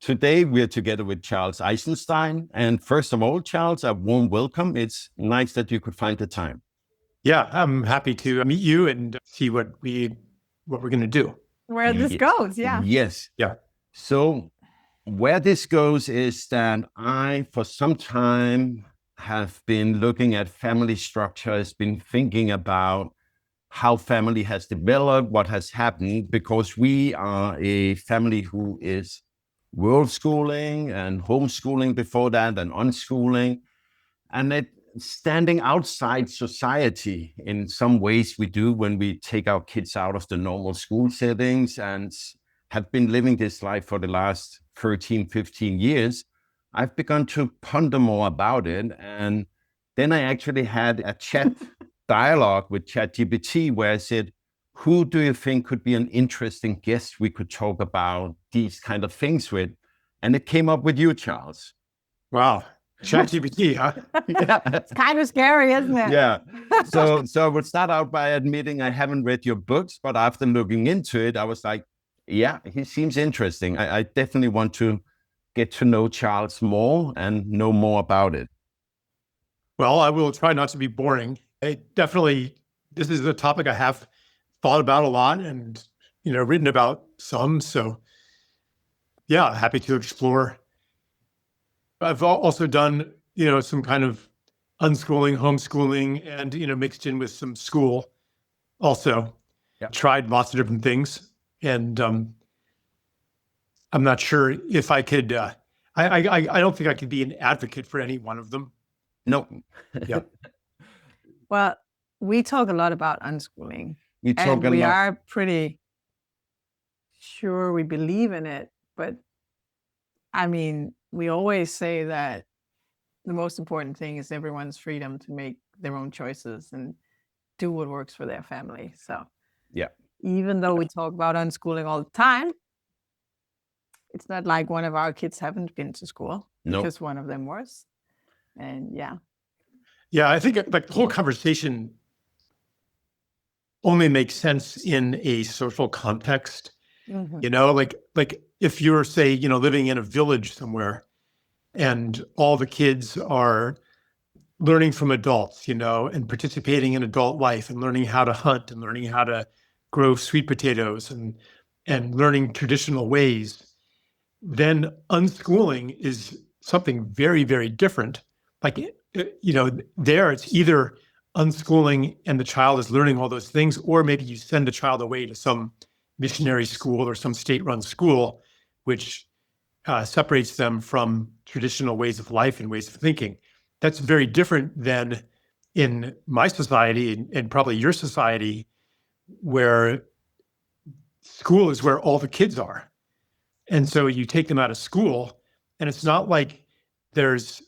Today, we're together with Charles Eisenstein. And first of all, Charles, a warm welcome. It's nice that you could find the time. Yeah, I'm happy to meet you and see what we're going to do. Where this goes, yeah. Yes. Yeah. So where this goes is that I, for some time, have been looking at family structures, been thinking about how family has developed, what has happened, because we are a family who is world schooling and homeschooling before that and unschooling. And it standing outside society in some ways we do when we take our kids out of the normal school settings and have been living this life for the last 13, 15 years, I've begun to ponder more about it. And then I actually had a chat dialogue with ChatGPT where I said, who do you think could be an interesting guest we could talk about these kind of things with? And it came up with you, Charles. Wow. ChatGPT, huh? Yeah. It's kind of scary, isn't it? Yeah. So I would start out by admitting I haven't read your books, but after looking into it, I was like, yeah, he seems interesting. I definitely want to get to know Charles more and know more about it. Well, I will try not to be boring. This is a topic I have thought about a lot and, written about some. So yeah, happy to explore. I've also done, some kind of unschooling, homeschooling, and, mixed in with some school also. Yeah. Tried lots of different things. And I'm not sure if I could, I don't think I could be an advocate for any one of them. No. Yeah. Well, we talk a lot about unschooling. We talk and we are pretty sure we believe in it. But I mean, we always say that the most important thing is everyone's freedom to make their own choices and do what works for their family. So yeah, even though we talk about unschooling all the time, it's not like one of our kids haven't been to school. No. Because one of them was. And yeah. Yeah, I think the whole conversation only makes sense in a social context. Mm-hmm. Like if you're, say, living in a village somewhere and all the kids are learning from adults, and participating in adult life and learning how to hunt and learning how to grow sweet potatoes and learning traditional ways, then unschooling is something very, very different. Like, there it's either unschooling and the child is learning all those things, or maybe you send the child away to some missionary school or some state-run school, which separates them from traditional ways of life and ways of thinking. That's very different than in my society and probably your society, where school is where all the kids are. And so you take them out of school, and it's not like there's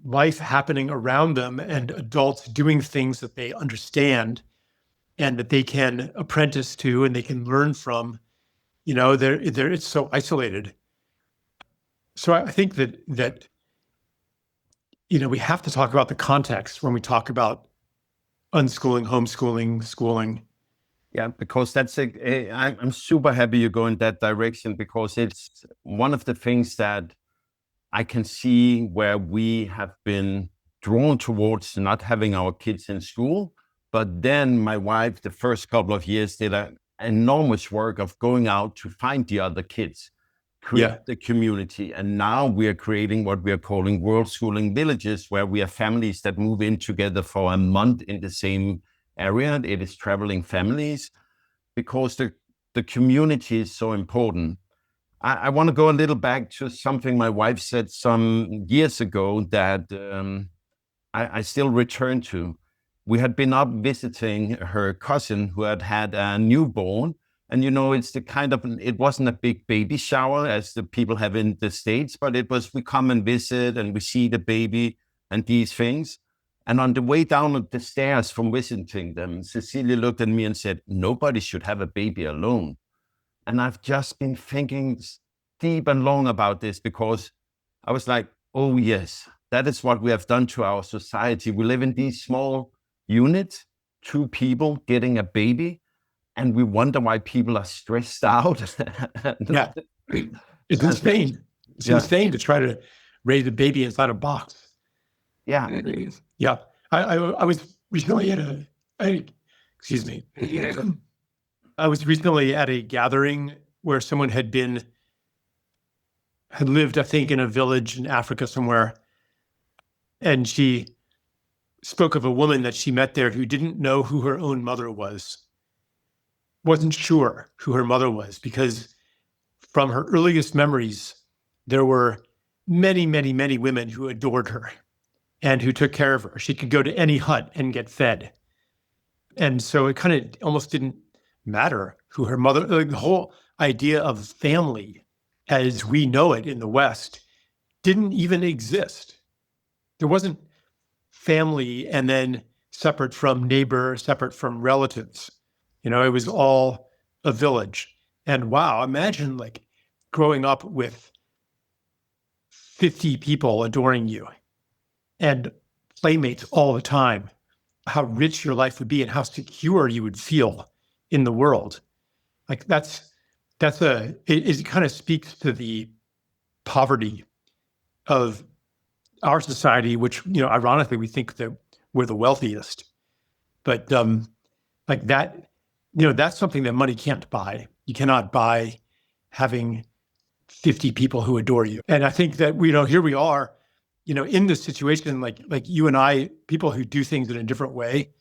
life happening around them and adults doing things that they understand and that they can apprentice to and they can learn from. It's so isolated. So I think that we have to talk about the context when we talk about unschooling, homeschooling, schooling. Yeah, because I'm super happy you go in that direction, because it's one of the things that I can see where we have been drawn towards not having our kids in school. But then my wife, the first couple of years, did an enormous work of going out to find the other kids, create the community. And now we are creating what we are calling world schooling villages, where we have families that move in together for a month in the same area. It is traveling families, because the community is so important. I want to go a little back to something my wife said some years ago that I still return to. We had been up visiting her cousin who had had a newborn. And, it's it wasn't a big baby shower as the people have in the States, but we come and visit and we see the baby and these things. And on the way down the stairs from visiting them, Cecilia looked at me and said, nobody should have a baby alone. And I've just been thinking deep and long about this, because I was like, oh, yes, that is what we have done to our society. We live in these small units, 2 people getting a baby, and we wonder why people are stressed out. Yeah. It's insane. It's insane to try to raise a baby inside a box. Yeah. Yeah. I was recently excuse me. I was recently at a gathering where someone had lived, I think, in a village in Africa somewhere. And she spoke of a woman that she met there who didn't know who her own mother wasn't sure who her mother was, because from her earliest memories, there were many, many, many women who adored her and who took care of her. She could go to any hut and get fed. And so it kind of almost didn't matter who her mother, like the whole idea of family as we know it in the West didn't even exist. There wasn't family and then separate from neighbor, separate from relatives. It was all a village. And wow, imagine like growing up with 50 people adoring you and playmates all the time, how rich your life would be and how secure you would feel in the world. Like it kind of speaks to the poverty of our society, which, ironically, we think that we're the wealthiest. But like that, that's something that money can't buy. You cannot buy having 50 people who adore you. And I think that, here we are, in this situation, like you and I, people who do things in a different way,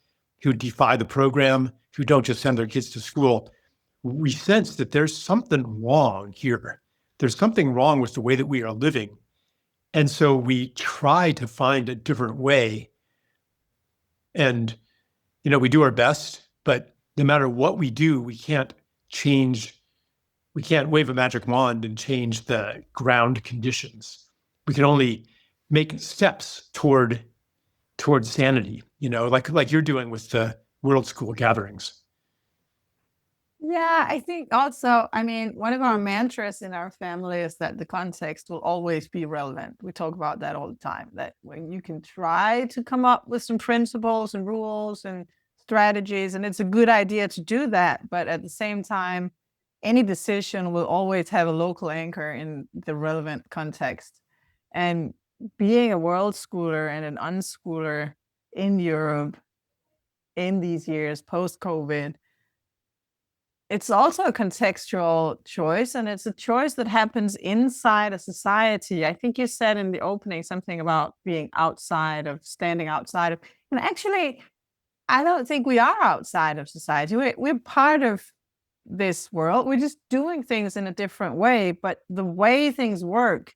who defy the program, who don't just send their kids to school, we sense that there's something wrong here. There's something wrong with the way that we are living. And so we try to find a different way. And, we do our best, but no matter what we do, we can't wave a magic wand and change the ground conditions. We can only make steps toward sanity, like you're doing with the World School gatherings. Yeah, I think also, one of our mantras in our family is that the context will always be relevant. We talk about that all the time, that when you can try to come up with some principles and rules and strategies, and it's a good idea to do that, but at the same time, any decision will always have a local anchor in the relevant context. And being a world schooler and an unschooler in Europe in these years post-COVID, it's also a contextual choice, and it's a choice that happens inside a society. I think you said in the opening something about being outside of, standing outside of, and actually, I don't think we are outside of society. We're part of this world. We're just doing things in a different way, but the way things work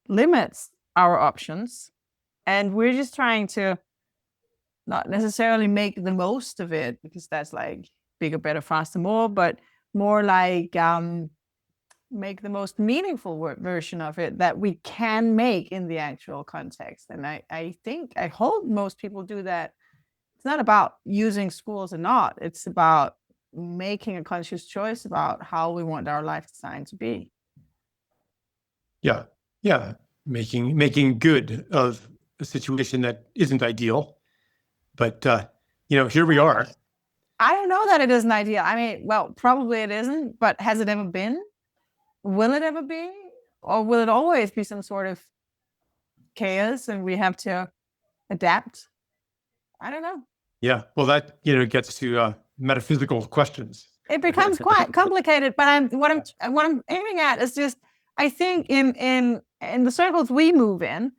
limits our options, and we're just trying to not necessarily make the most of it, because that's like bigger, better, faster, more, but more like make the most meaningful version of it that we can make in the actual context. And I hope most people do that. It's not about using schools or not. It's about making a conscious choice about how we want our life design to be. Yeah. Yeah. Making good of a situation that isn't ideal. But, here we are. I don't know that it isn't ideal. Well, probably it isn't, but has it ever been? Will it ever be? Or will it always be some sort of chaos and we have to adapt? I don't know. Yeah. Well, that, gets to metaphysical questions. It becomes quite complicated, but what I'm aiming at is just, I think in the circles we move in,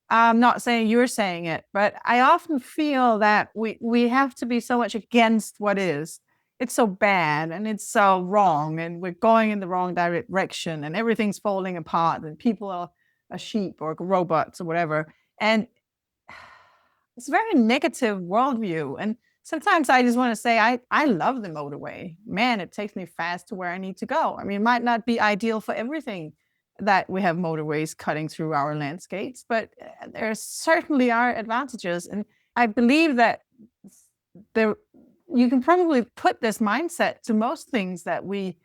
I'm not saying you're saying it, but I often feel that we have to be so much against what is. It's so bad and it's so wrong, and we're going in the wrong direction, and everything's falling apart, and people are sheep or robots or whatever. And it's a very negative worldview. And sometimes I just want to say, I love the motorway. Man, it takes me fast to where I need to go. It might not be ideal for everything that we have motorways cutting through our landscapes, but there certainly are advantages. And I believe that you can probably put this mindset to most things that we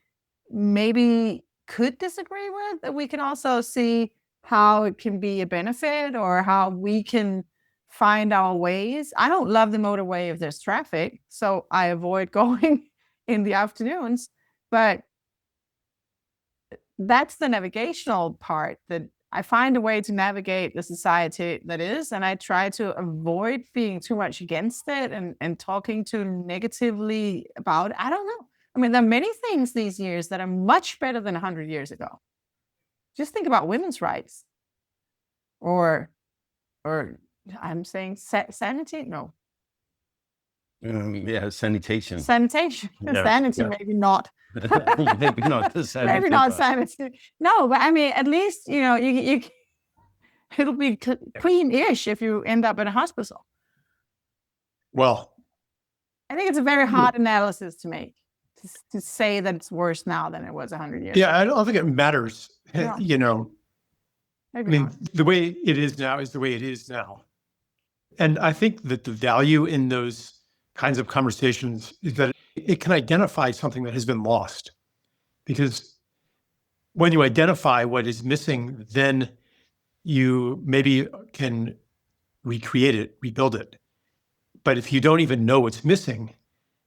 maybe could disagree with, that we can also see how it can be a benefit or how we can find our ways. I don't love the motorway if there's traffic, so I avoid going in the afternoons, but that's the navigational part, that I find a way to navigate the society that is, and I try to avoid being too much against it and talking too negatively about it. I don't know. I mean, there are many things these years that are much better than 100 years ago. Just think about women's rights, or I'm saying sanity. No, Yeah, sanitation. sanitation. Yeah, Sanity, yeah. maybe not. Maybe not the sanity. Maybe not part. sanity. No, but I mean, at least you it'll be clean-ish if you end up in a hospital. Well, I think it's a very hard analysis to make, to say that it's worse now than it was 100 years ago. yeah, I don't think it matters. Yeah. You know, I Maybe mean, not. the way it is now is the way it is now. And I think that the value in those kinds of conversations is that it can identify something that has been lost. Because when you identify what is missing, then you maybe can recreate it, rebuild it. But if you don't even know what's missing,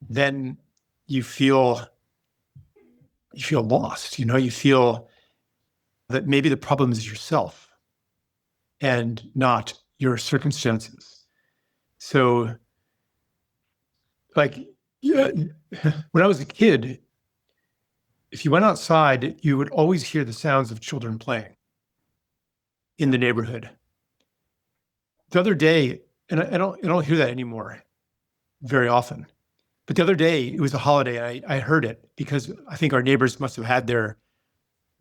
then you feel lost. You feel that maybe the problem is yourself and not your circumstances. So, like, yeah, when I was a kid, if you went outside, you would always hear the sounds of children playing in the neighborhood. The other day, and I don't hear that anymore very often. But the other day, it was a holiday. I heard it because I think our neighbors must have had their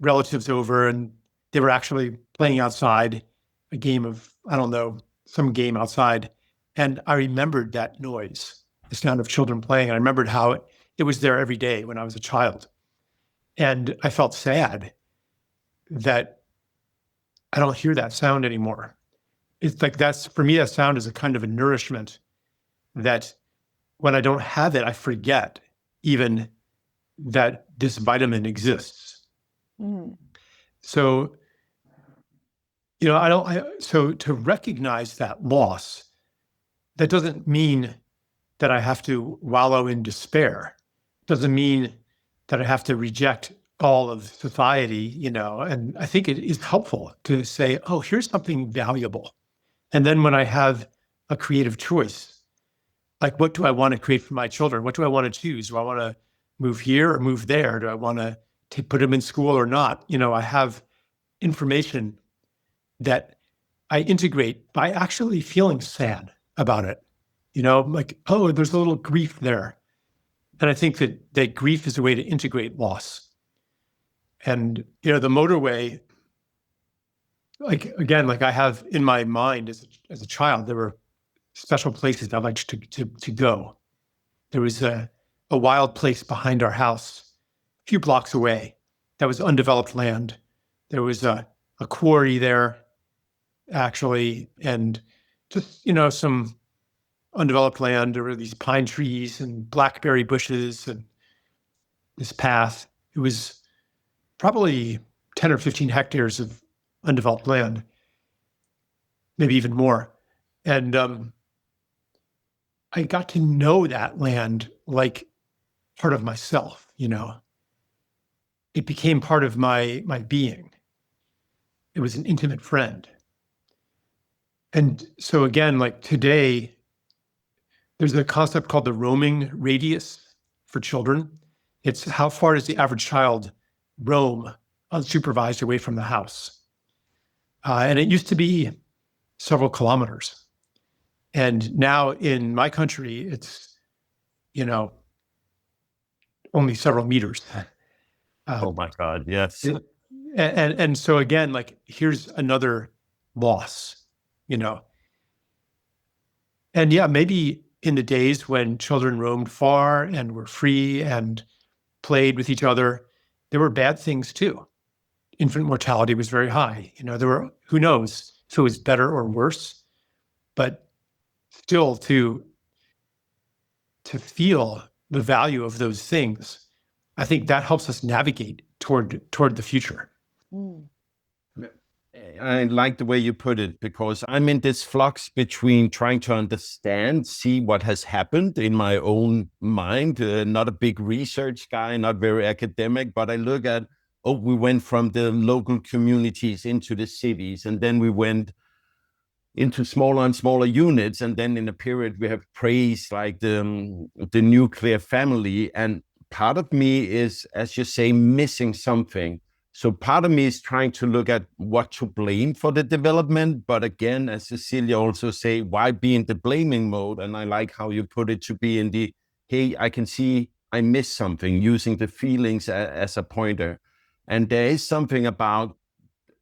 relatives over and they were actually playing outside a game of, I don't know, some game outside. And I remembered that noise, the sound of children playing. And I remembered how it was there every day when I was a child. And I felt sad that I don't hear that sound anymore. It's like for me, that sound is a kind of a nourishment that when I don't have it, I forget even that this vitamin exists. Mm. So, so to recognize that loss, that doesn't mean that I have to wallow in despair. Doesn't mean that I have to reject all of society, and I think it is helpful to say, oh, here's something valuable. And then when I have a creative choice, like, what do I want to create for my children? What do I want to choose? Do I want to move here or move there? Do I want to put them in school or not? I have information that I integrate by actually feeling sad about it. Like, oh, there's a little grief there. And I think that grief is a way to integrate loss. And, the motorway, like I have in my mind as a child, there were special places I liked to go. There was a wild place behind our house, a few blocks away, that was undeveloped land. There was a quarry there, actually, and just, some undeveloped land. There were these pine trees and blackberry bushes and this path. It was probably 10 or 15 hectares of undeveloped land, maybe even more. And I got to know that land like part of myself, It became part of my being. It was an intimate friend. And so again, like today, there's a concept called the roaming radius for children. It's how far does the average child roam unsupervised away from the house? And it used to be several kilometers. And now in my country, it's, only several meters. Oh my God, yes. And so again, like, here's another loss, And yeah, maybe in the days when children roamed far and were free and played with each other, there were bad things too. Infant mortality was very high. There were, who knows if it was better or worse, but still to feel the value of those things, I think that helps us navigate toward the future. Mm. I like the way you put it, because I'm in this flux between trying to understand, see what has happened in my own mind. Not a big research guy, not very academic, but I look at we went from the local communities into the cities, and then we went into smaller and smaller units. And then in a period we have praised like the nuclear family. And part of me is, as you say, missing something. So part of me is trying to look at what to blame for the development. But again, as Cecilia also say, why be in the blaming mode? And I like how you put it, to be in the, hey, I can see I missed something, using the feelings as a pointer. And there is something about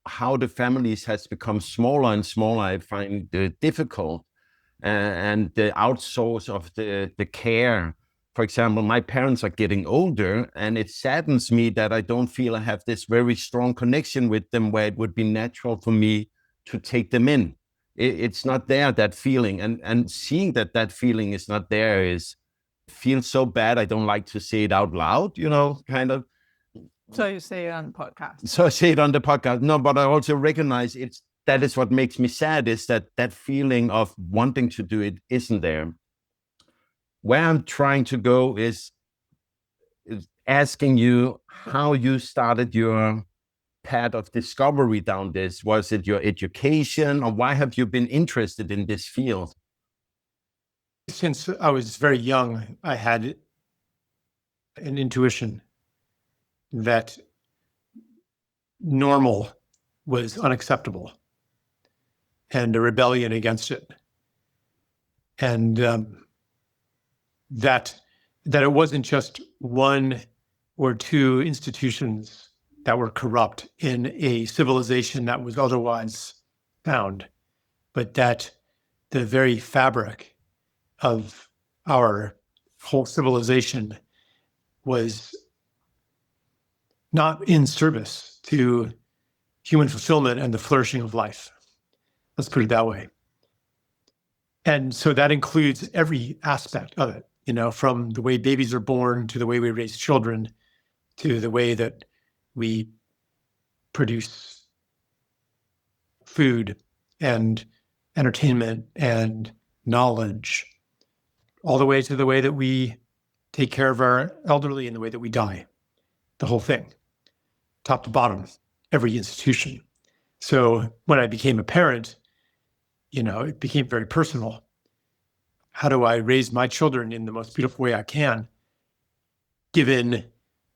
how the families has become smaller and smaller. I find difficult, and the outsource of the care. For example, my parents are getting older, and it saddens me that I don't feel I have this very strong connection with them where it would be natural for me to take them in. It's not there, that feeling. And seeing that feeling is not there is feels so bad. I don't like to say it out loud, kind of. So you say it on the podcast. So I say it on the podcast. No, but I also recognize that is what makes me sad, is that feeling of wanting to do it isn't there. Where I'm trying to go is asking you how you started your path of discovery down this. Was it your education, or why have you been interested in this field? Since I was very young, I had an intuition that normal was unacceptable and a rebellion against it. And that it wasn't just one or two institutions that were corrupt in a civilization that was otherwise sound, but that the very fabric of our whole civilization was not in service to human fulfillment and the flourishing of life. Let's put it that way. And so that includes every aspect of it, from the way babies are born, to the way we raise children, to the way that we produce food and entertainment and knowledge, all the way to the way that we take care of our elderly and the way that we die. The whole thing, top to bottom, every institution. So when I became a parent, it became very personal. How do I raise my children in the most beautiful way I can, given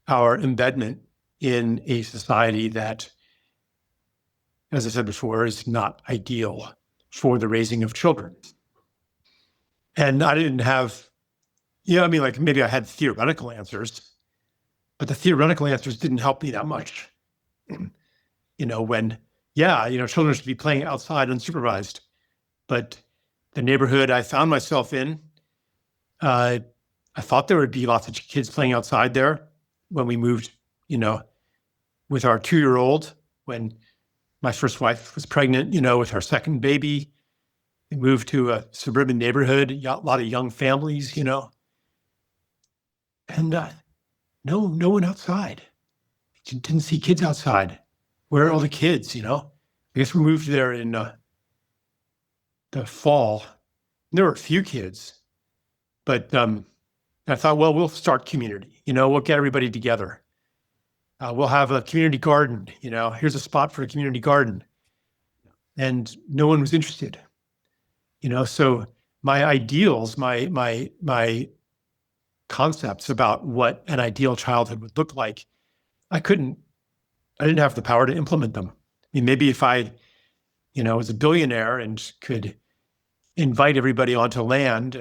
our embedment in a society that, as I said before, is not ideal for the raising of children? And I didn't have, maybe I had theoretical answers, but the theoretical answers didn't help me that much. Children should be playing outside unsupervised. But the neighborhood I found myself in, I thought there would be lots of kids playing outside there when we moved, with our 2-year-old, when my first wife was pregnant, with our second baby. We moved to a suburban neighborhood, a lot of young families, and no one outside. Didn't see kids outside. Where are all the kids, I guess we moved there in the fall. There were a few kids, but I thought, well, we'll start community. We'll get everybody together. We'll have a community garden. Here's a spot for a community garden. And no one was interested. So my ideals, my concepts about what an ideal childhood would look like, I didn't have the power to implement them. Maybe if I, was a billionaire and could invite everybody onto land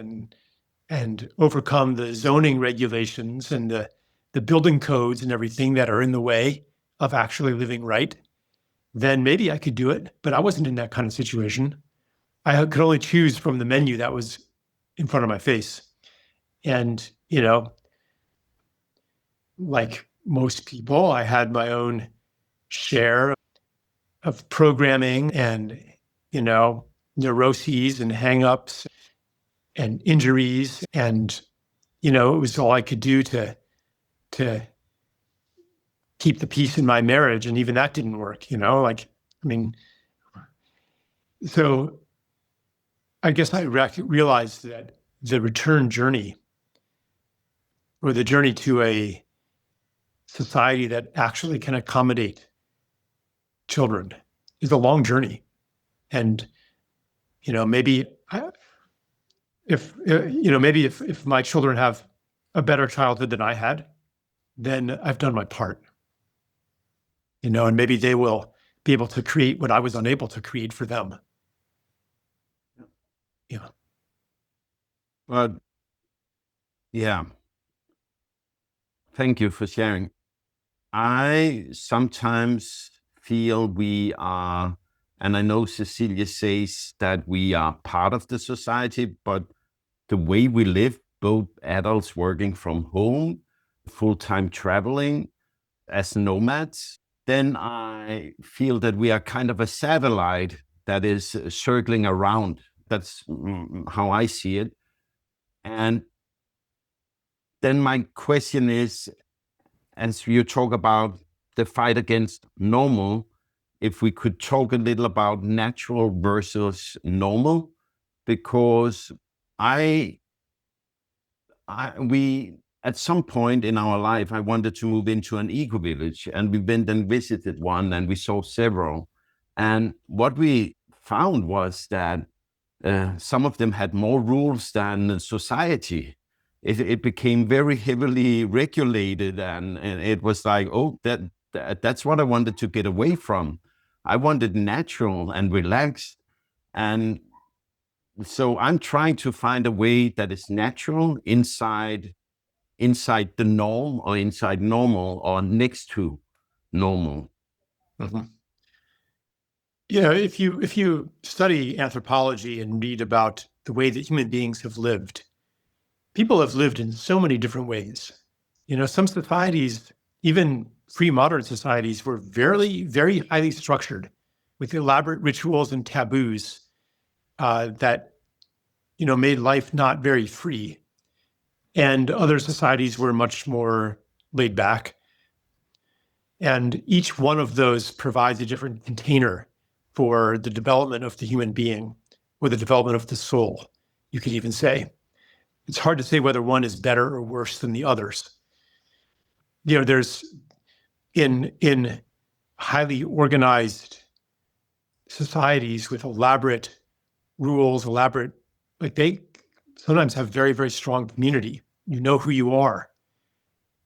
and overcome the zoning regulations and the building codes and everything that are in the way of actually living right, then maybe I could do it. But I wasn't in that kind of situation. I could only choose from the menu that was in front of my face. And, like most people, I had my own share of programming and, neuroses and hangups and injuries. And, it was all I could do to keep the peace in my marriage. And even that didn't work, so I guess I realized that the return journey, or the journey to a society that actually can accommodate children is a long journey. And, maybe if my children have a better childhood than I had, then I've done my part, and maybe they will be able to create what I was unable to create for them. Yeah. But yeah, thank you for sharing. I sometimes feel we are, and I know Cecilia says that we are part of the society, but the way we live, both adults working from home, full-time traveling as nomads, then I feel that we are kind of a satellite that is circling around. That's how I see it. And then my question is, as you talk about the fight against normal, if we could talk a little about natural versus normal, because we at some point in our life, I wanted to move into an eco-village, and we went and visited one, and we saw several. And what we found was that some of them had more rules than society. It became very heavily regulated, and it was like, oh, that's what I wanted to get away from. I wanted natural and relaxed. And so I'm trying to find a way that is natural inside the norm, or inside normal, or next to normal. Mm-hmm. Yeah, if you study anthropology and read about the way that human beings have lived, people have lived in so many different ways. Some societies, even free modern societies, were very, very highly structured with elaborate rituals and taboos that made life not very free. And other societies were much more laid back. And each one of those provides a different container for the development of the human being, or the development of the soul, you could even say. It's hard to say whether one is better or worse than the others. There's in highly organized societies with elaborate rules, they sometimes have very, very strong community. You know who you are,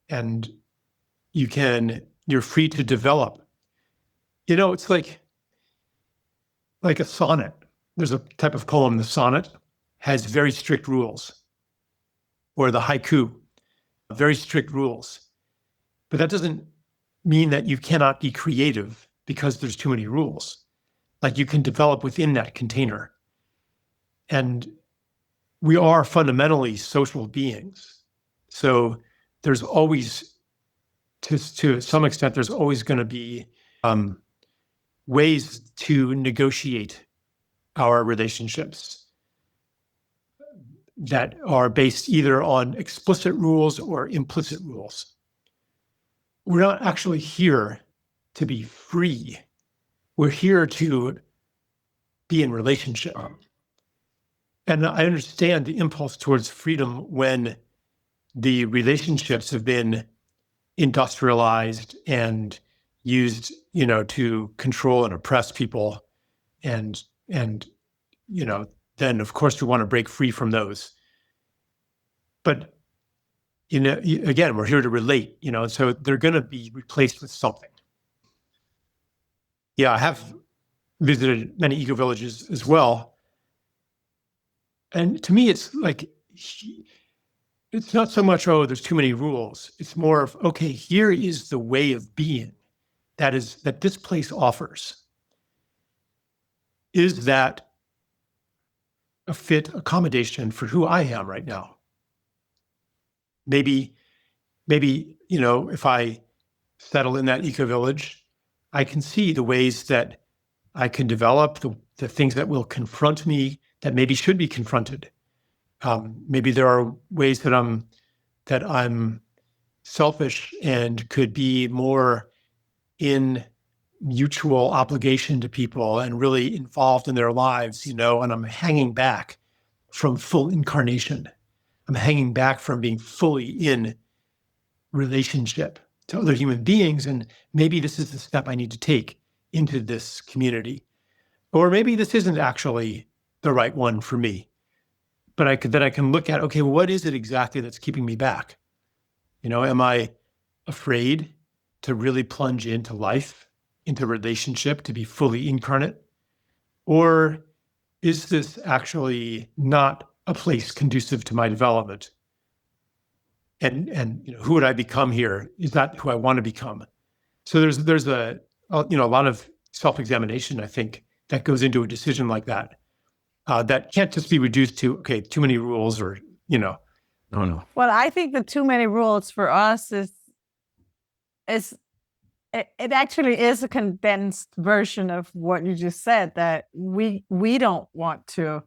and you're free to develop. It's like a sonnet. There's a type of poem, the sonnet, has very strict rules, or the haiku, very strict rules. But that doesn't mean that you cannot be creative because there's too many rules. Like, you can develop within that container. And we are fundamentally social beings. So there's always, to some extent, there's always going to be ways to negotiate our relationships that are based either on explicit rules or implicit rules. We're not actually here to be free. We're here to be in relationship. And I understand the impulse towards freedom when the relationships have been industrialized and used, to control and oppress people. And then of course we want to break free from those. But, again, we're here to relate, so they're going to be replaced with something. Yeah, I have visited many eco-villages as well. And to me, it's like, it's not so much, oh, there's too many rules. It's more of, okay, here is the way of being that this place offers. Is that a fit accommodation for who I am right now? Maybe, if I settle in that eco-village, I can see the ways that I can develop, the things that will confront me that maybe should be confronted. Maybe there are ways that I'm selfish and could be more in mutual obligation to people and really involved in their lives, and I'm hanging back from full incarnation. I'm hanging back from being fully in relationship. to other human beings, and maybe this is the step I need to take into this community. Or maybe this isn't actually the right one for me. But I can look at, okay, well, what is it exactly that's keeping me back? Am I afraid to really plunge into life, into relationship, to be fully incarnate? Or is this actually not a place conducive to my development? And who would I become here? Is that who I want to become? So there's a lot of self-examination, I think, that goes into a decision like that. That can't just be reduced to, okay, too many rules or. No. Well, I think the too many rules for us is it actually is a condensed version of what you just said, that we don't want to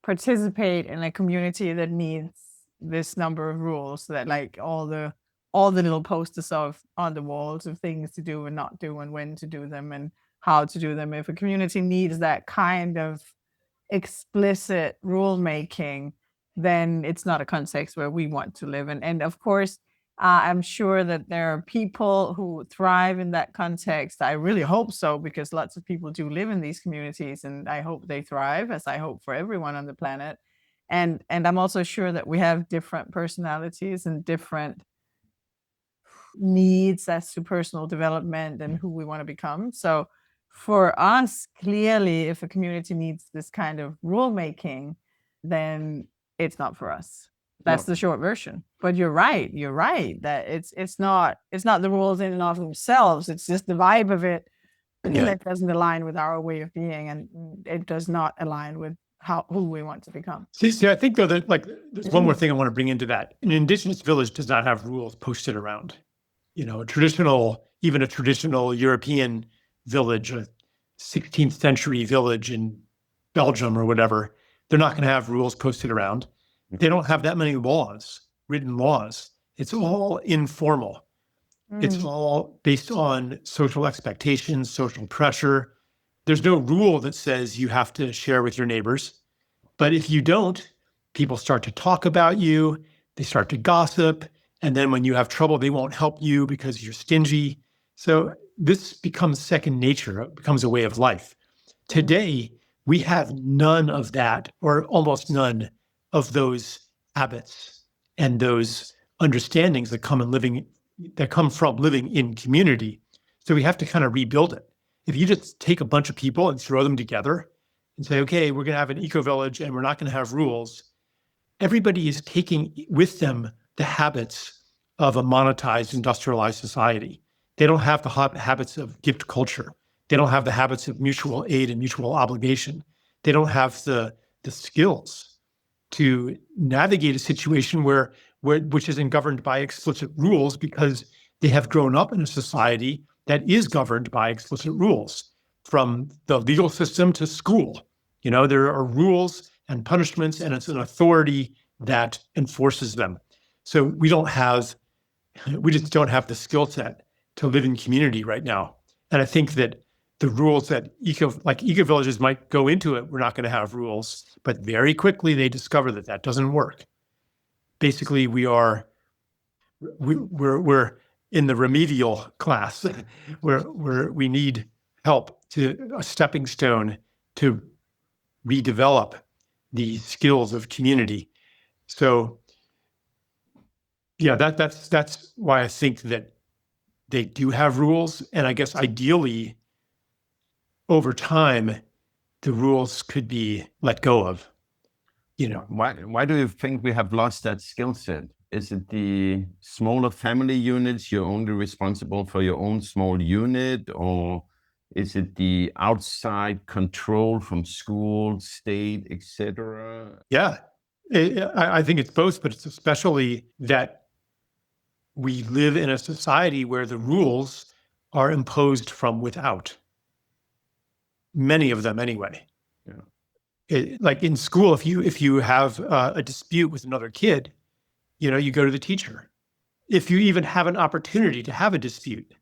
participate in a community that needs this number of rules, that like all the little posters on the walls of things to do and not do and when to do them and how to do them. If a community needs that kind of explicit rule making, then it's not a context where we want to live. And of course, I'm sure that there are people who thrive in that context. I really hope so, because lots of people do live in these communities, and I hope they thrive, as I hope for everyone on the planet. And I'm also sure that we have different personalities and different needs as to personal development and who we want to become. So for us, clearly, if a community needs this kind of rule making, then it's not for us. That's the short version. But you're right that it's not the rules in and of themselves. It's just the vibe of it that doesn't align with our way of being, and it does not align with who we want to become. See, I think though that there's one more thing I want to bring into that. An indigenous village does not have rules posted around. Even a traditional European village, a 16th century village in Belgium or whatever, they're not going to have rules posted around. They don't have that many written laws. It's all informal. It's all based on social expectations, social pressure. There's no rule that says you have to share with your neighbors. But if you don't, people start to talk about you. They start to gossip. And then when you have trouble, they won't help you because you're stingy. So this becomes second nature. It becomes a way of life. Today, we have none of that, or almost none of those habits and those understandings that come from living in community. So we have to kind of rebuild it. If you just take a bunch of people and throw them together and say, okay, we're going to have an eco-village and we're not going to have rules, everybody is taking with them the habits of a monetized, industrialized society. They don't have the habits of gift culture. They don't have the habits of mutual aid and mutual obligation. They don't have the skills to navigate a situation which isn't governed by explicit rules, because they have grown up in a society that is governed by explicit rules, from the legal system to school. There are rules and punishments, and it's an authority that enforces them. So we just don't have the skill set to live in community right now. And I think that the rules that eco-villages might go into it, we're not going to have rules, but very quickly they discover that doesn't work. Basically, we're in the remedial class where we need help, a stepping stone to redevelop the skills of community. So yeah, that's why I think that they do have rules. And I guess ideally, over time, the rules could be let go of. Why do you think we have lost that skill set? Is it the smaller family units? You're only responsible for your own small unit, or is it the outside control from school, state, etc.? Yeah, I think it's both, but it's especially that we live in a society where the rules are imposed from without. Many of them, anyway. Yeah. Like in school, if you have a dispute with another kid, you go to the teacher. If you even have an opportunity to have a dispute,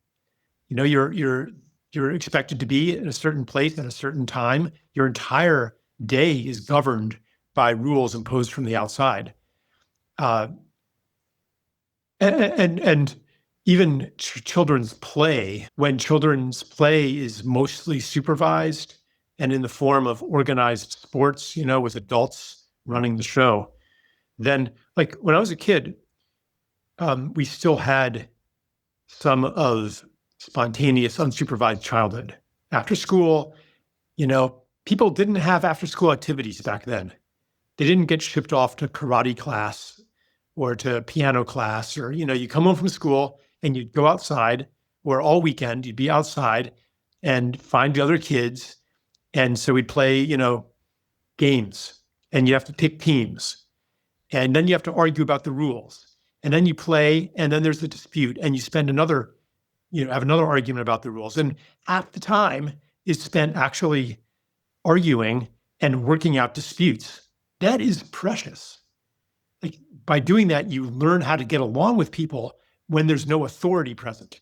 you're expected to be in a certain place at a certain time. Your entire day is governed by rules imposed from the outside. And even children's play, when children's play is mostly supervised and in the form of organized sports, with adults running the show, then like when I was a kid, we still had some of spontaneous, unsupervised childhood. After school, people didn't have after school activities back then. They didn't get shipped off to karate class or to piano class, or, you come home from school and you'd go outside, or all weekend you'd be outside and find the other kids. And so we'd play, games, and you have to pick teams. And then you have to argue about the rules. And then you play, and then there's the dispute, and you spend have another argument about the rules. And half the time is spent actually arguing and working out disputes. That is precious. Like, by doing that, you learn how to get along with people when there's no authority present.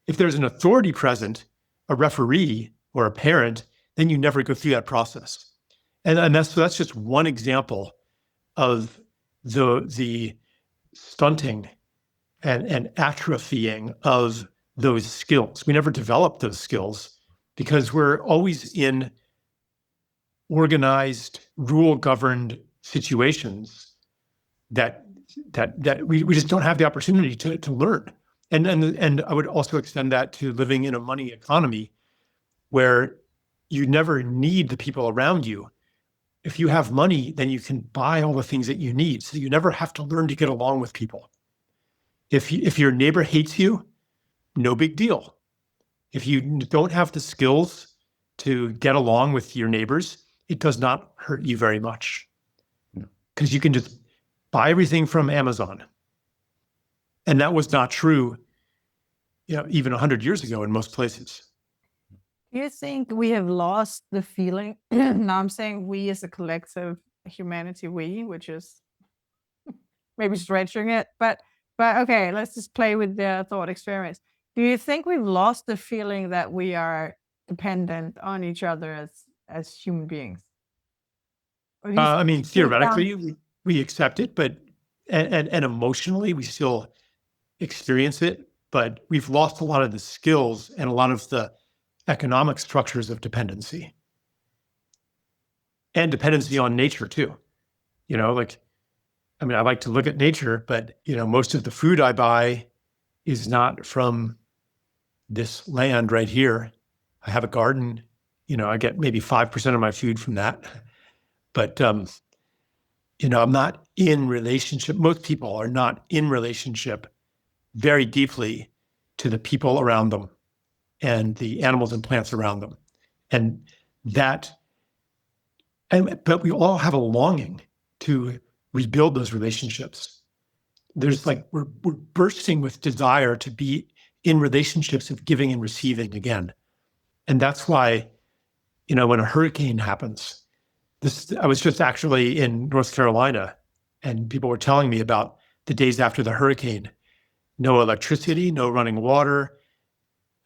If there's an authority present, a referee or a parent, then you never go through that process. And that's just one example of the stunting and atrophying of those skills. We never develop those skills because we're always in organized, rule-governed situations that we just don't have the opportunity to learn. And I would also extend that to living in a money economy where you never need the people around you. If you have money, then you can buy all the things that you need. So you never have to learn to get along with people. If your neighbor hates you, no big deal. If you don't have the skills to get along with your neighbors, it does not hurt you very much. Because you can just buy everything from Amazon. And that was not true, even 100 years ago in most places. Do you think we have lost the feeling? Now I'm saying we as a collective humanity, which is maybe stretching it, but okay, let's just play with the thought experiments. Do you think we've lost the feeling that we are dependent on each other as human beings? Or do you think theoretically, we accept it, but and emotionally, we still experience it, but we've lost a lot of the skills and a lot of the economic structures of dependency. And dependency on nature too. I like to look at nature, but most of the food I buy is not from this land right here. I have a garden, I get maybe 5% of my food from that. But I'm not in relationship. Most people are not in relationship very deeply to the people around them and the animals and plants around them. But we all have a longing to rebuild those relationships. There's we're bursting with desire to be in relationships of giving and receiving again. And that's why, when a hurricane happens, I was just actually in North Carolina, and people were telling me about the days after the hurricane. No electricity, no running water.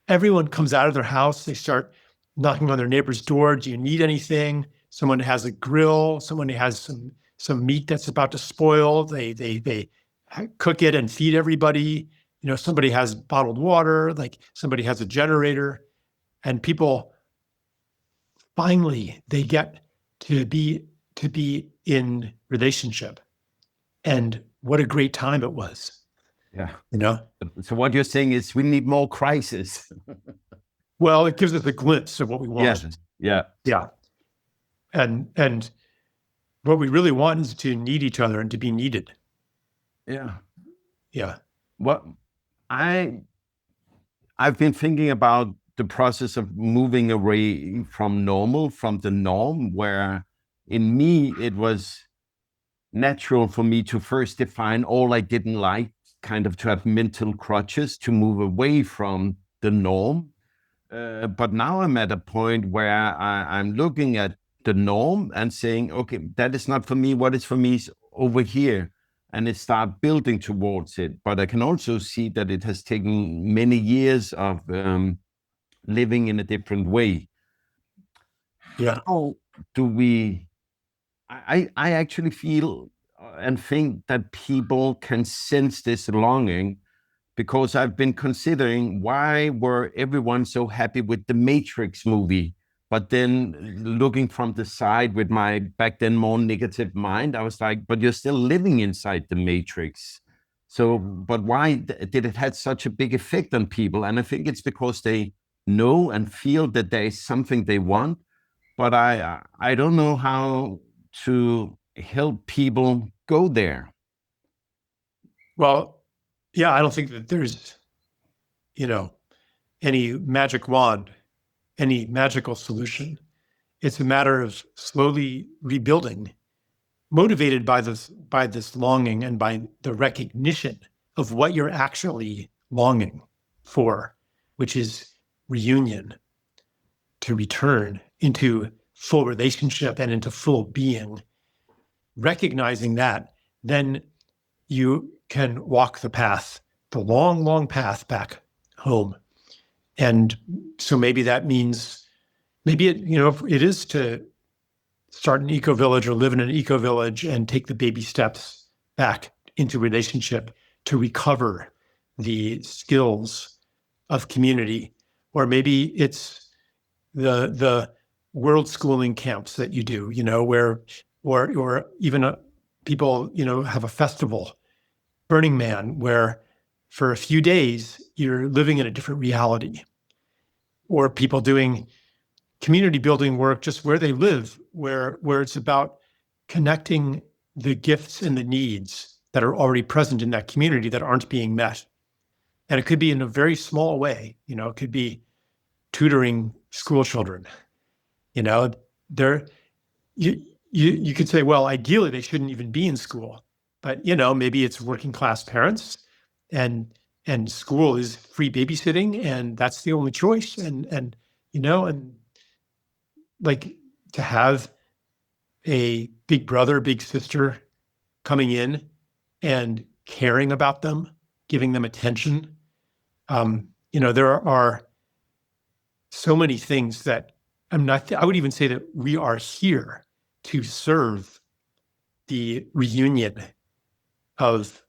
Everyone comes out of their house. They start knocking on their neighbor's door. Do you need anything? Someone has a grill. Someone has some meat that's about to spoil. They cook it and feed everybody. Somebody has bottled water. Somebody has a generator, and people finally they get to be in relationship. And what a great time it was. Yeah. So what you're saying is we need more crisis. Well, it gives us a glimpse of what we want. Yes. Yeah. Yeah. And what we really want is to need each other and to be needed. Yeah. Yeah. What I've been thinking about the process of moving away from the norm, where in me it was natural for me to first define all I didn't like, kind of to have mental crutches to move away from the norm. But now I'm at a point where I'm looking at the norm and saying, okay, that is not for me. What is for me is over here. And it starts building towards it. But I can also see that it has taken many years of living in a different way. Yeah. How do we... I actually feel and think that people can sense this longing, because I've been considering why were everyone so happy with the Matrix movie. But then looking from the side with my back then more negative mind, I was like, but you're still living inside the Matrix. So, but why did it have such a big effect on people? And I think it's because they know and feel that there is something they want, but I don't know how to help people go there. Well, yeah, I don't think that there's, any magic wand, any magical solution. It's a matter of slowly rebuilding, motivated by this longing and by the recognition of what you're actually longing for, which is reunion, to return into full relationship and into full being. Recognizing that, then you can walk the path, the long, long path back home. And so maybe that means, maybe it is to start an eco-village or live in an eco-village and take the baby steps back into relationship to recover the skills of community. Or maybe it's the world schooling camps that you do, where, or even people, have a festival, Burning Man, where for a few days you're living in a different reality. Or people doing community building work just where they live, where it's about connecting the gifts and the needs that are already present in that community that aren't being met. And it could be in a very small way, it could be tutoring school children. You could say, well, ideally they shouldn't even be in school, but maybe it's working class parents and school is free babysitting and that's the only choice. And like to have a big brother, big sister coming in and caring about them, giving them attention. There are so many things that I would even say that we are here to serve the reunion of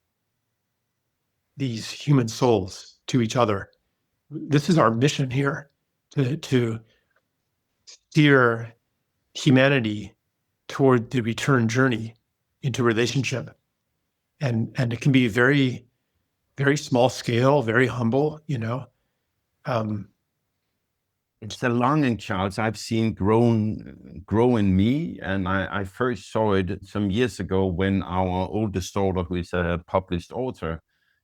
these human souls to each other. This is our mission here, to steer humanity toward the return journey into relationship. And it can be very, very small scale, very humble, It's a longing, Charles, I've seen grow in me. And I first saw it some years ago when our oldest daughter, who is a published author,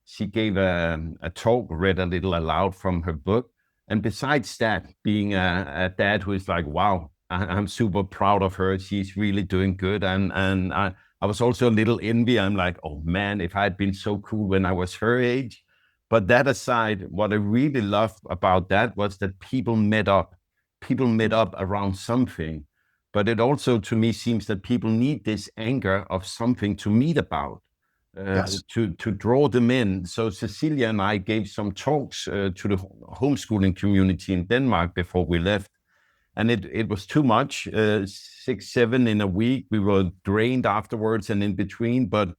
she gave a talk, read a little aloud from her book. And besides that, being a dad who is like, wow, I'm super proud of her. She's really doing good. And I was also a little envy. I'm like, oh man, if I had been so cool when I was her age. But that aside, what I really loved about that was that people met up around something. But it also, to me, seems that people need this anchor of something to meet about, Yes. to draw them in. So Cecilia and I gave some talks to the homeschooling community in Denmark before we left. And it was too much, 6, 7 in a week. We were drained afterwards and in between. But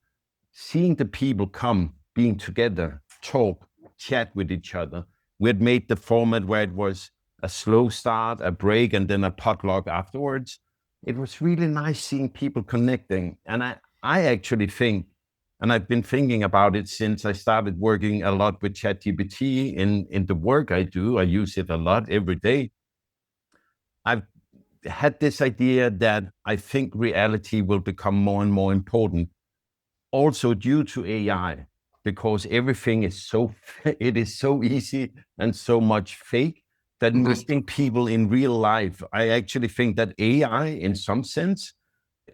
seeing the people come, being together, talk, chat with each other. We had made the format where it was a slow start, a break, and then a potluck afterwards. It was really nice seeing people connecting. And I actually think, and I've been thinking about it since I started working a lot with ChatGPT in the work I do. I use it a lot every day. I've had this idea that I think reality will become more and more important, also due to AI, because everything is it is so easy and so much fake that meeting people in real life. I actually think that AI, in some sense,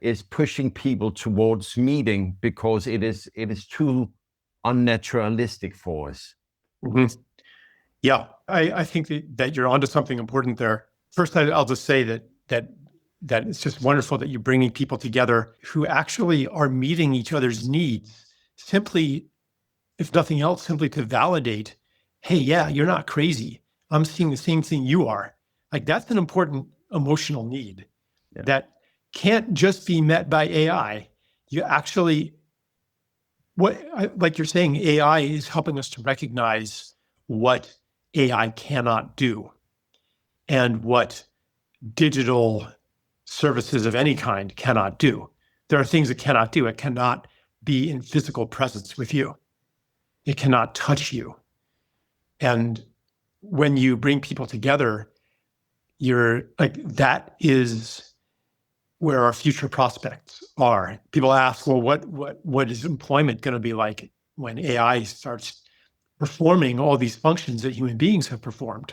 is pushing people towards meeting because it is too unnaturalistic for us. Mm-hmm. Yeah, I think that you're onto something important there. First, I'll just say that it's just wonderful that you're bringing people together who actually are meeting each other's needs, simply, if nothing else, simply to validate, hey, yeah, you're not crazy. I'm seeing the same thing you are. Like, that's an important emotional need that can't just be met by AI. You actually like you're saying, AI is helping us to recognize what AI cannot do and what digital services of any kind cannot do. There are things it cannot do. It cannot be in physical presence with you. It cannot touch you. And when you bring people together, you're like, that is where our future prospects are. People ask, well, what is employment going to be like when AI starts performing all these functions that human beings have performed?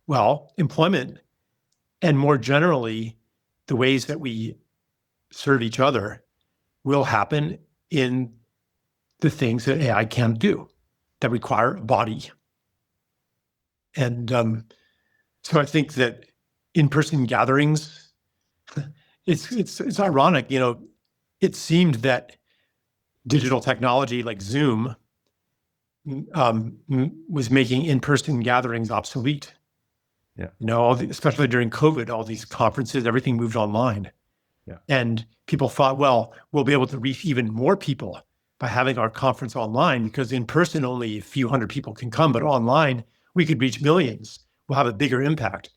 Well, employment, and more generally, the ways that we serve each other, will happen in the things that AI can't do, that require a body. And so I think that in-person gatherings, it's ironic, it seemed that digital technology like Zoom was making in-person gatherings obsolete. Yeah. Especially during COVID, all these conferences, everything moved online. Yeah. And people thought, well, we'll be able to reach even more people by having our conference online, because in person only a few hundred people can come, but online we could reach millions. We'll have a bigger impact.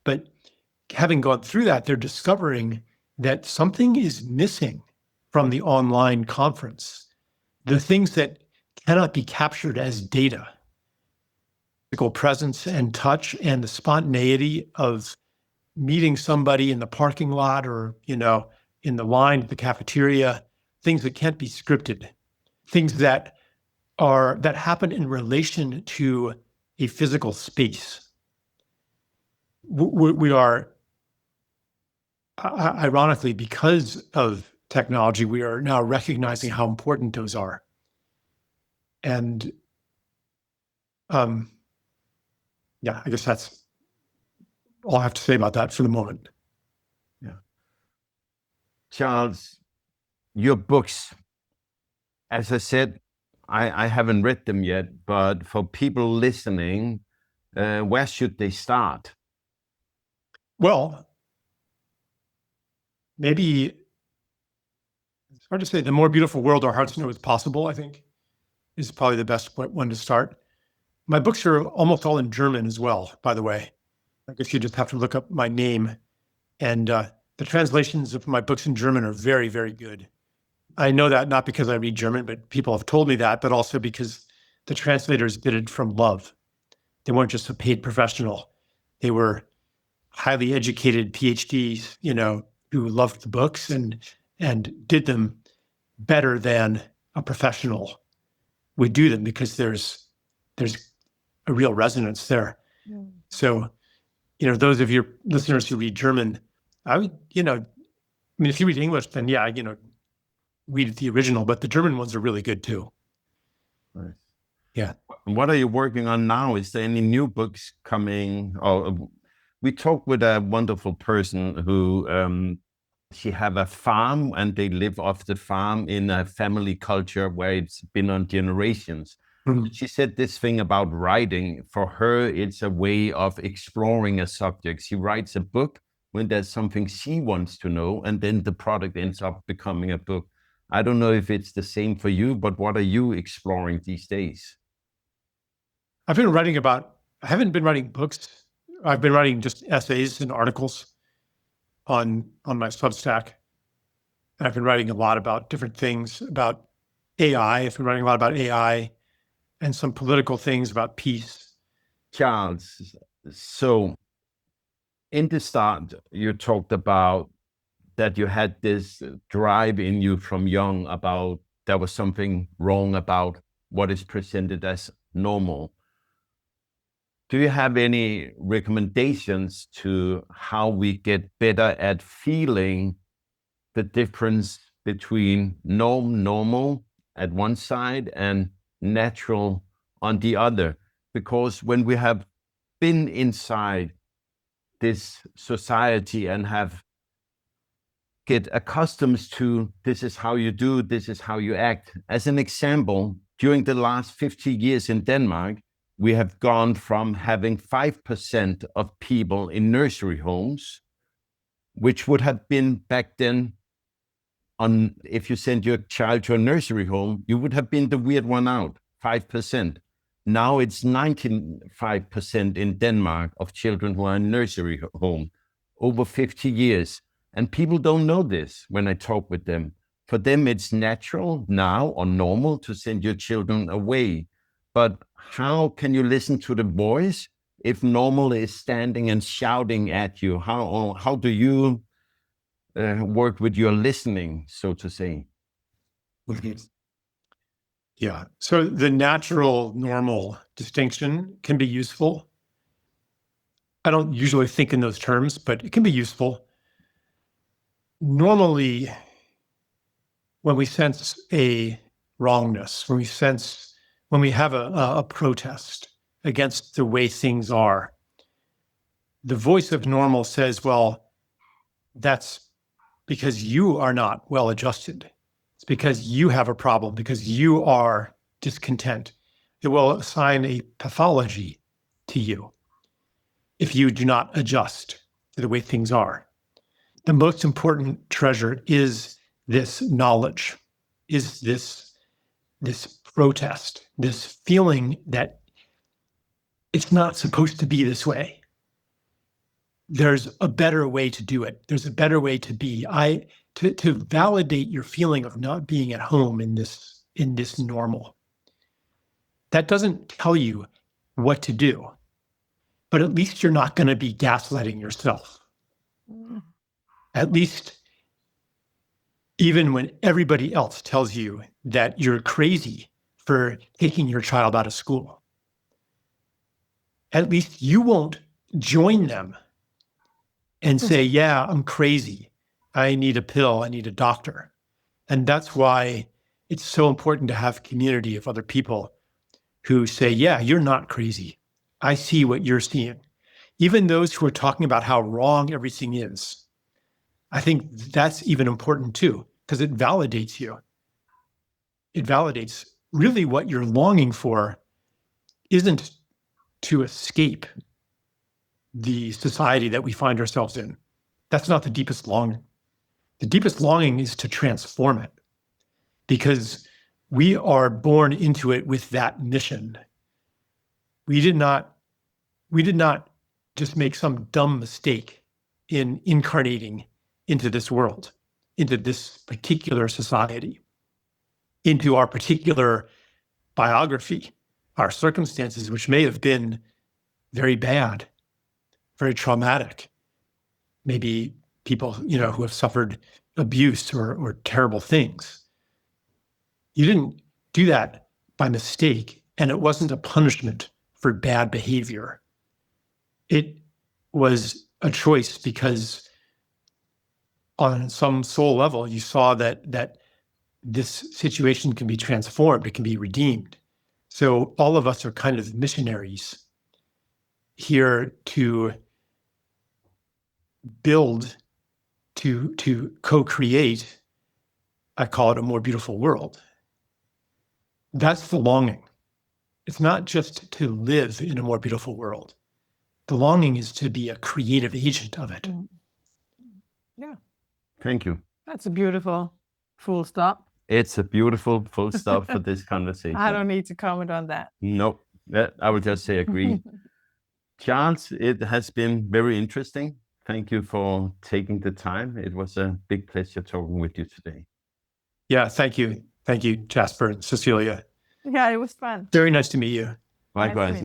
But having gone through that, they're discovering that something is missing from the online conference. The things that cannot be captured as data, physical presence and touch, and the spontaneity of meeting somebody in the parking lot or, in the line at the cafeteria, things that can't be scripted, things that happen in relation to a physical space. We are, ironically, because of technology, we are now recognizing how important those are. And I guess that's all I have to say about that for the moment. Yeah. Charles, your books, as I said, I haven't read them yet, but for people listening, where should they start? Well, maybe it's hard to say. The More Beautiful World Our Hearts Know Is Possible, I think, is probably the best one to start. My books are almost all in German as well, by the way. I guess you just have to look up my name. And the translations of my books in German are very, very good. I know that not because I read German, but people have told me that, but also because the translators did it from love. They weren't just a paid professional. They were highly educated PhDs, who loved the books and did them better than a professional would do them, because there's a real resonance there. Mm. So, those of your listeners who read German, I would, if you read English, then read the original, but the German ones are really good too. Nice. Yeah. What are you working on now? Is there any new books coming? We talked with a wonderful person who she have a farm and they live off the farm in a family culture where it's been on generations. Mm-hmm. She said this thing about writing. For her, it's a way of exploring a subject. She writes a book when there's something she wants to know, and then the product ends up becoming a book. I don't know if it's the same for you, but what are you exploring these days? I haven't been writing books. I've been writing just essays and articles on my Substack. And I've been writing a lot about different things, about AI. I've been writing a lot about AI and some political things about peace. Charles, so in the start, you talked about that you had this drive in you from young about there was something wrong about what is presented as normal. Do you have any recommendations to how we get better at feeling the difference between normal at one side and natural on the other? Because when we have been inside this society and get accustomed to this is how you do, this is how you act. As an example, during the last 50 years in Denmark, we have gone from having 5% of people in nursery homes, which would have been back then if you send your child to a nursery home, you would have been the weird one out, 5%. Now it's 95% in Denmark of children who are in nursery home, over 50 years. And people don't know this when I talk with them. For them, it's natural now or normal to send your children away. But how can you listen to the voice if normal is standing and shouting at you? How do you work with your listening, so to say? Yeah. So the natural, normal distinction can be useful. I don't usually think in those terms, but it can be useful. Normally, when we sense a wrongness, when we have a protest against the way things are, the voice of normal says, well, that's because you are not well adjusted. It's because you have a problem, because you are discontent. It will assign a pathology to you if you do not adjust to the way things are. The most important treasure is this knowledge, is this protest, this feeling that it's not supposed to be this way. There's a better way to do it. There's a better way to be. To validate your feeling of not being at home in this normal. That doesn't tell you what to do, but at least you're not going to be gaslighting yourself. At least, even when everybody else tells you that you're crazy for taking your child out of school, at least you won't join them and say, yeah, I'm crazy. I need a pill. I need a doctor. And that's why it's so important to have a community of other people who say, yeah, you're not crazy. I see what you're seeing. Even those who are talking about how wrong everything is, I think that's even important too, because it validates you. It validates really what you're longing for isn't to escape the society that we find ourselves in. That's not the deepest longing. The deepest longing is to transform it, because we are born into it with that mission. We did not just make some dumb mistake in incarnating into this world, into this particular society, into our particular biography, our circumstances, which may have been very bad, very traumatic. Maybe people, who have suffered abuse or terrible things. You didn't do that by mistake, and it wasn't a punishment for bad behavior. It was a choice because on some soul level, you saw that this situation can be transformed, it can be redeemed. So all of us are kind of missionaries here to build, to co-create, I call it a more beautiful world. That's the longing. It's not just to live in a more beautiful world. The longing is to be a creative agent of it. Yeah. Thank you. That's a beautiful full stop. It's a beautiful full stop for this conversation. I don't need to comment on that. No, I would just say agree. Charles, it has been very interesting. Thank you for taking the time. It was a big pleasure talking with you today. Yeah, thank you. Thank you, Jasper and Cecilia. Yeah, it was fun. Very nice to meet you. Likewise. Nice to meet